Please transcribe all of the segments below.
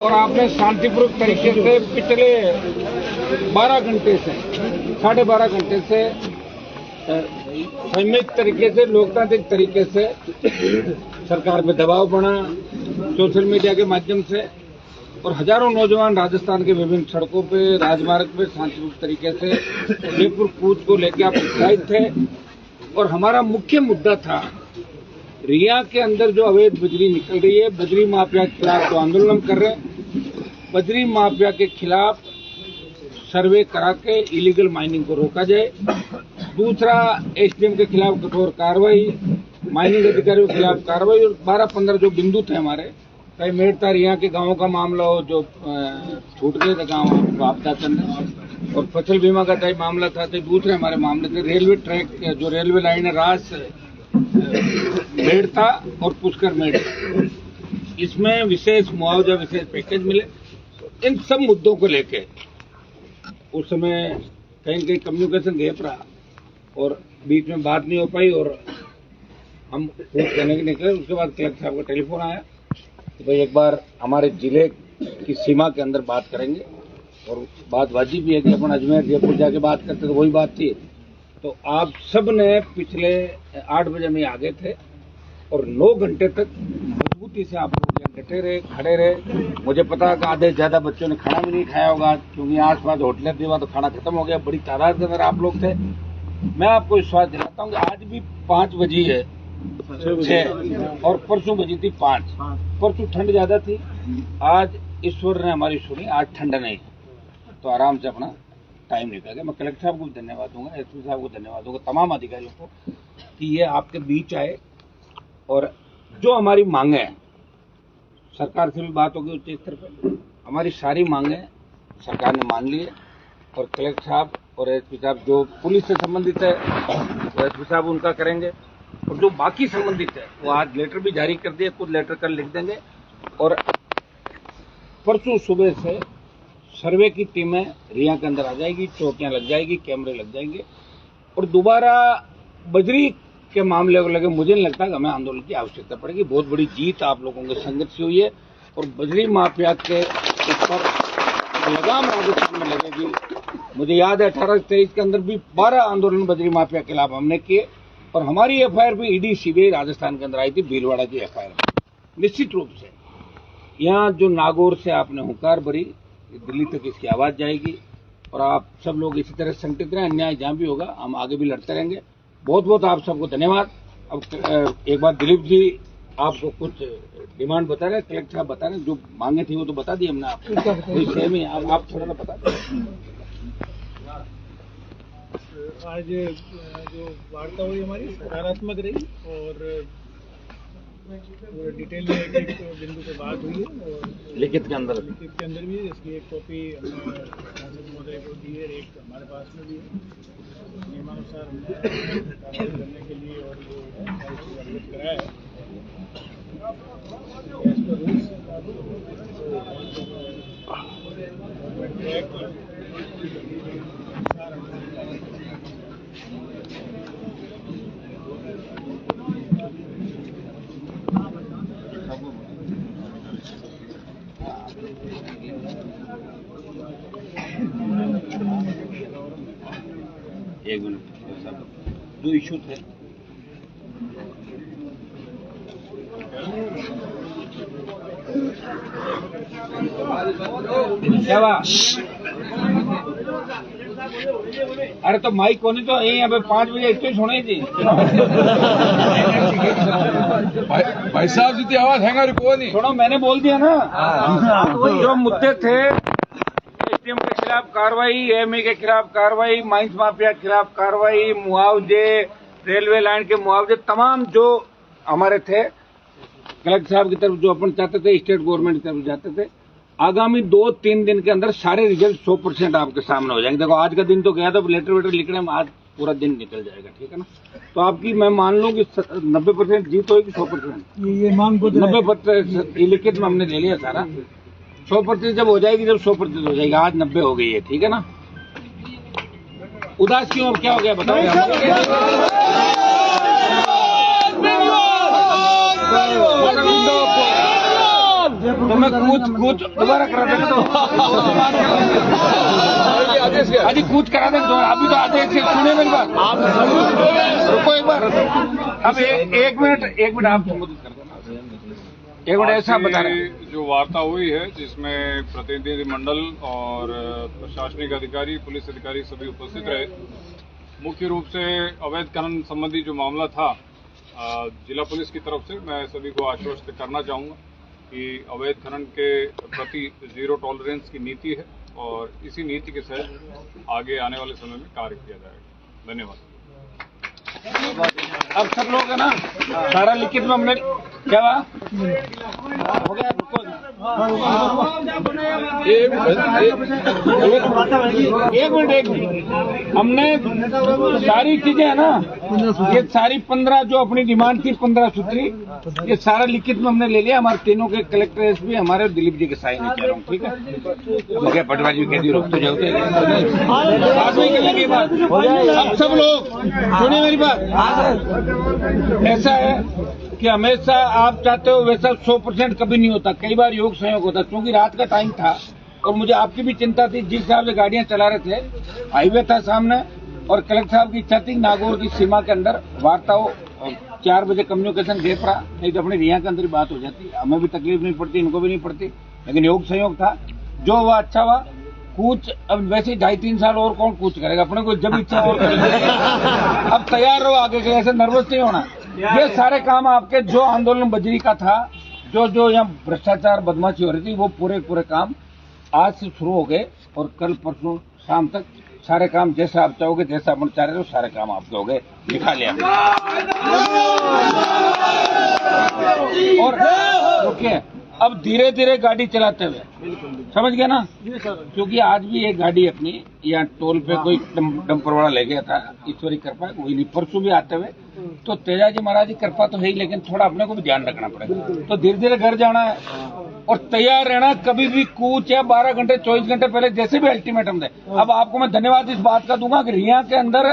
और आपने शांतिपूर्वक तरीके से पिछले 12 घंटे से 12.5 घंटे से संयमित तरीके से लोकतांत्रिक तरीके से सरकार पे दबाव बना सोशल मीडिया के माध्यम से और हजारों नौजवान राजस्थान के विभिन्न सड़कों पे राजमार्ग पे शांतिपूर्वक तरीके से उदयपुर कूच को लेकर आप उत्साहित थे। और हमारा मुख्य मुद्दा था रिया के अंदर जो अवैध बजरी निकल रही है, बजरी माफिया के खिलाफ जो आंदोलन हम कर रहे हैं, बजरी माफिया के खिलाफ सर्वे करा के इलीगल माइनिंग को रोका जाए। दूसरा, एसडीएम के खिलाफ कठोर कार्रवाई, माइनिंग अधिकारियों के खिलाफ कार्रवाई। और 12-15 जो बिंदु थे हमारे, कई मेड़ता रिया के गांवों का मामला हो जो छूट गए थे गाँव आपदा चंद, और फसल बीमा का चाहे मामला था, तो दूसरे हमारे मामले थे रेलवे ट्रैक जो रेलवे लाइन है रास मेड़ता और पुष्कर मेड़ता, इसमें विशेष मुआवजा विशेष पैकेज मिले। इन सब मुद्दों को लेके उस समय कहीं कहीं कम्युनिकेशन गैप रहा और बीच में बात नहीं हो पाई और हम कुछ कहने के निकले। उसके बाद कलेक्टर साहब का टेलीफोन आया कि भाई एक बार हमारे जिले की सीमा के अंदर बात करेंगे, और बात वाजिब भी है कि अपन अजमेर जयपुर जाके बात करते तो वही बात थी। तो आप सब ने पिछले 8 बजे में आ गए थे और 9 घंटे तक मजबूती से आप लोग डटे रहे, खड़े रहे। मुझे पता है कि आधे ज्यादा बच्चों ने खाना भी नहीं खाया होगा क्योंकि आसपास होटलें थी, वहाँ तो खाना खत्म हो गया। बड़ी तादाद के अंदर आप लोग थे। मैं आपको विश्वास दिलाता हूँ कि आज भी 5 बजी है 6 और परसों बजी थी 5। परसों ठंड ज्यादा थी, आज ईश्वर ने हमारी सुनी, आज ठंड नहीं है, तो आराम से अपना टाइम निकल गया। मैं कलेक्टर साहब को भी धन्यवाद दूंगा, एसपी साहब को धन्यवाद दूंगा, तमाम अधिकारियों को कि ये आपके बीच आए और जो हमारी मांगे हैं, सरकार से भी बात होगी उच्च स्तर पर, हमारी सारी मांगे सरकार ने मान ली है। और कलेक्टर साहब और एसपी साहब जो पुलिस से संबंधित है वो एसपी साहब उनका करेंगे, और जो बाकी संबंधित है वो आज लेटर भी जारी कर दिए, कुछ लेटर कल लिख देंगे। और परसों सुबह से सर्वे की टीमें रिया के अंदर आ जाएगी, चौकियां लग जाएगी, कैमरे लग जाएंगे, और दोबारा बजरी के मामले को लेकर मुझे नहीं लगता कि हमें आंदोलन की आवश्यकता पड़ेगी। बहुत बड़ी जीत आप लोगों के संघर्ष से हुई है और बजरी माफिया के ऊपर लगाम राजस्थान में लगेगी। मुझे याद है 18-23 के अंदर भी 12 आंदोलन बजरी माफिया के खिलाफ हमने किए, और हमारी एफआईआर भी ईडी सीबीआई राजस्थान के अंदर आई थी, भीलवाड़ा की एफआईआर। निश्चित रूप से यहाँ जो नागौर से आपने हुंकार भरी, दिल्ली तक इसकी आवाज जाएगी, और आप सब लोग इसी तरह संगठित रहें। अन्याय जहां भी होगा हम आगे भी लड़ते रहेंगे। बहुत बहुत आप सबको धन्यवाद। अब एक बार दिलीप जी आपको कुछ डिमांड बता रहे, कलेक्टर साहब बता रहे, जो मांगे थी वो तो बता दी हमने आपको, सेम ही आप थोड़ा सा बता दें। आज जो वार्ता हुई हमारी सकारात्मक रही और डिटेल में एक बिंदु पे बात हुई है, और लिखित के अंदर भी इसकी एक कॉपी सांसद महोदय को दी है, एक हमारे पास में भी है। नियमानुसार हमने कार्रवाई करने के लिए और जो अवगत कराया है एज पर रूल्स एक मिनट, जो इशू थे अरे तो माइक कोनी तो यही अब 5 बजे इसको सुने थी भाई साहब जितनी आवाज है को नहीं सुनो, मैंने बोल दिया ना। जो मुद्दे थे, एसडीएम के खिलाफ कार्रवाई, एएमई के खिलाफ कार्रवाई, माइंस माफिया के खिलाफ कार्रवाई, मुआवजे, रेलवे लाइन के मुआवजे, तमाम जो हमारे थे कलेक्टर साहब की तरफ जो अपन चाहते थे, स्टेट गवर्नमेंट की तरफ जाते थे, आगामी 2-3 दिन के अंदर सारे रिजल्ट 100% आपके सामने हो जाएंगे। देखो आज का दिन तो गया था, लेटर वेटर लिखने में आज पूरा दिन निकल जाएगा, ठीक है ना। तो आपकी मैं मान लूं कि 90% जीत होगी, 100% ये मांग 90% लिखित में हमने ले लिया सारा। 100% जब हो जाएगी, जब 100% हो जाएगी। आज 90 हो गई है, ठीक है ना। उदास क्यों, अब क्या हो गया बताओ। तो मैं कूच दोबारा करा देगा तो अजी कूच करा देंगे तो अभी तो आदेश से सुने मेरी बात। रुको एक बार, अब एक मिनट आप संबोधित कर देना। एक मिनट ऐसा बता रहे हैं जो वार्ता हुई है जिसमें प्रतिनिधि मंडल और प्रशासनिक अधिकारी, पुलिस अधिकारी सभी उपस्थित रहे। मुख्य रूप से अवैध खनन संबंधी जो मामला था, जिला पुलिस की तरफ से मैं सभी को आश्वस्त करना चाहूँगा कि अवैध खनन के प्रति जीरो टॉलरेंस की नीति है और इसी नीति के तहत आगे आने वाले समय में कार्य किया जाएगा। धन्यवाद। अब सब लोग है ना, सारा लिखित में हमने क्या हो गया। रुको एक मिनट हमने सारी चीजें है ना, ये सारी 15 जो अपनी डिमांड थी 15 सूत्री, ये सारा लिखित में हमने ले लिया। हमारे तीनों के कलेक्टर एसपी हमारे दिलीप जी के साइन नहीं कह रहा हूँ, ठीक है। मगर पटवा जी कह दी रोक तो जाओ अब सब लोग सुनिए मेरी बात। ऐसा है कि हमेशा आप चाहते हो वैसा 100% कभी नहीं होता, कई बार योग संयोग होता। क्योंकि रात का टाइम था और मुझे आपकी भी चिंता थी, जिस हिसाब से गाड़ियां चला रहे थे, हाईवे था सामने और कलेक्टर साहब की इच्छा थी नागौर की सीमा के अंदर वार्ता हो, 4 बजे कम्युनिकेशन गैप रहा, नहीं तो अपने रिया के अंदर ही बात हो जाती। हमें भी तकलीफ नहीं पड़ती, इनको भी नहीं पड़ती, लेकिन योग संयोग था। जो हुआ अच्छा हुआ। कूच अब वैसे 2.5-3 साल और कौन कूच करेगा, अपने को जब इच्छा और अब तैयार रहो आगे के, ऐसे नर्वस नहीं होना। ये सारे काम आपके जो आंदोलन बजरी का था, जो यहाँ भ्रष्टाचार बदमाशी हो रही थी, वो पूरे काम आज से शुरू हो गए और कल परसों शाम तक सारे काम जैसा आप चाहोगे, जैसा अपन चाह रहे हो, सारे काम आपके हो गए, लिखा लिया। और रुकिए, अब धीरे धीरे गाड़ी चलाते हुए, समझ गए ना, क्योंकि आज भी एक गाड़ी अपनी यहाँ टोल पे कोई डंपर वाला ले गया था, ईश्वरी कृपा वही नहीं, परसों भी आते हुए। तो तेजाजी महाराज की कृपा तो है ही, लेकिन थोड़ा अपने को भी ध्यान रखना पड़ेगा। तो धीरे धीरे घर जाना है और तैयार रहना, कभी भी कूच या 12 घंटे 24 घंटे पहले जैसे भी अल्टीमेटम दे। अब आपको मैं धन्यवाद इस बात का दूंगा कि रिया के अंदर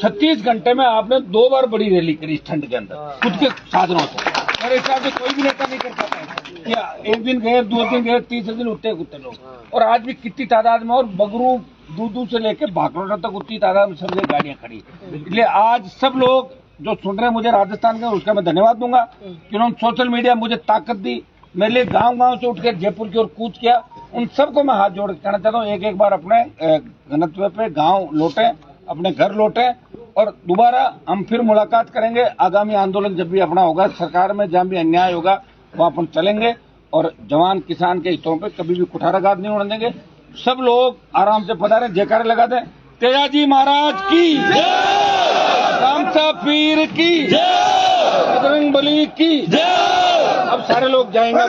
36 घंटे में आपने 2 बार बड़ी रैली करी इस ठंड के अंदर खुद के साधनों से। मेरे हिसाब से कोई भी नेता नहीं कर पाता है। या एक दिन गए, 2 दिन गए, तीसरे दिन उठते कुत्ते लोग। और आज भी कितनी तादाद में, और बगरू दूधू से लेके भाकरोटा तक उतनी तादाद में सब गाड़ियां खड़ी। इसलिए आज सब लोग जो सुन रहे हैं मुझे राजस्थान के, उसका मैं धन्यवाद दूंगा कि उन्होंने सोशल मीडिया मुझे ताकत दी, मेरे लिए गांव से उठ के जयपुर की ओर कूच किया। उन सबको मैं हाथ जोड़ कहना चाहता हूँ, एक बार अपने घनत्व पे गाँव लौटे, अपने घर लौटे और दोबारा हम फिर मुलाकात करेंगे। आगामी आंदोलन जब भी अपना होगा, सरकार में जहां भी अन्याय होगा वहां अपन चलेंगे और जवान किसान के हितों पे कभी भी कुठाराघात नहीं होने देंगे। सब लोग आराम से पधारें, जयकारे लगा दें। तेजाजी महाराज की जय, रामसा पीर की जय, बजरंग बली की जय। अब सारे लोग जाएंगे।